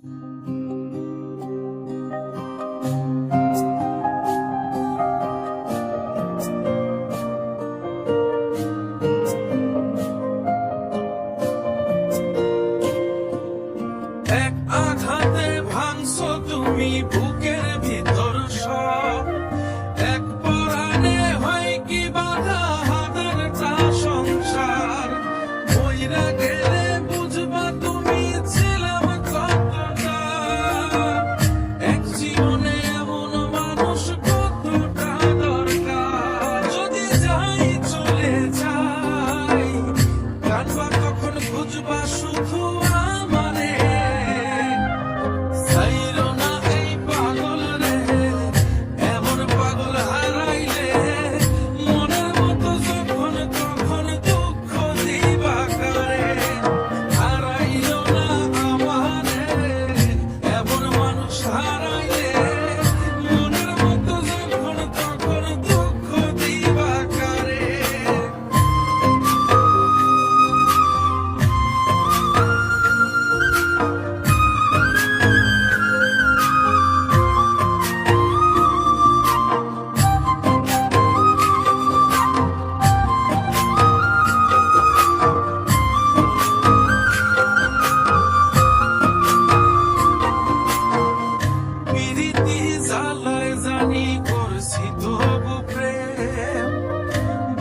এক আঘাতে ভাঙছো তুমি বুকের ভিতর সব, এক পরাণে হয় কি বাধা হাজারটা সংসার। মইরা গেলে বুঝবা তুমি ছিলাম কতটা, এক জীবনে এমন মানুষ কতটা দরকার। যদি যাই চলে যাই কানবা তখন বুঝবা শুধু আমারে। ছাইরো না এই পাগল রে, এমন পাগল হারাইলে মনের মতো যখন তখন দুঃখ দিবা কারে। হারাইও না আমারে, এমন মানুষ হারাইলে মনের মতো যখন তখন দুঃখ দিবা কারে। পিরিতি জ্বালায় জানি করছি তবু প্রেম,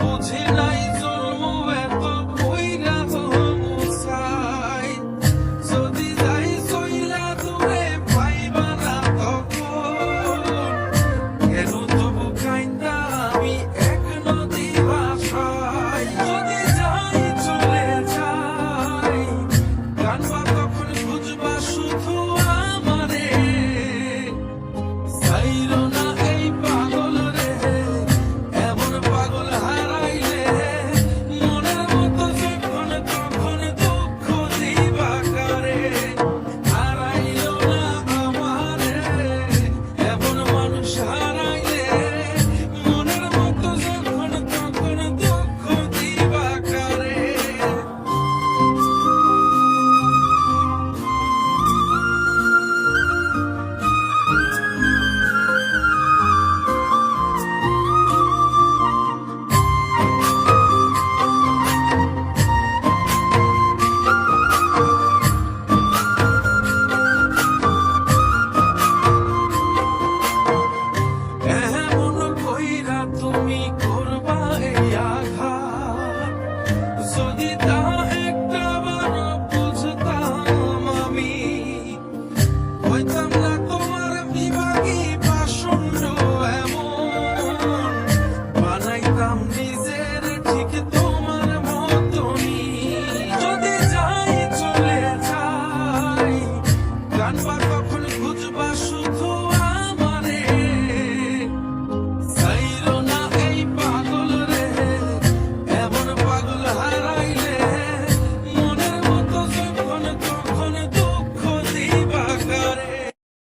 বুঝি নাই জন্ম এত কইরা তবু চাই। যদি যাই চইলা দূরে পাইবা না তখন, কেন তবু কাইন্দা আমি এক নদী ভাষায়। যদি যাই চলে যাই কানবা তখন বুঝবা শুধু আমারে। ছাইরো না এই পাগল রে, এমন পাগল হারাইলে মনের মতো যখন তখন দুঃখ দিবা কারে। হারাইও না আমারে, এমন মানুষ হারাইলে মনের মতো যখন তখন দুঃখ দিবা কারে। এমন কইরা তুমি করবা এই আঘাত, যদি তা একটা বার বুঝতাম আমি, হইতাম না তোমার বিভাগী পাষণ্ড এমন। বানাইতাম নিজের ঠিক তোমার মতনই। যদি যাই চলে যাই কানবা তখন বুঝবা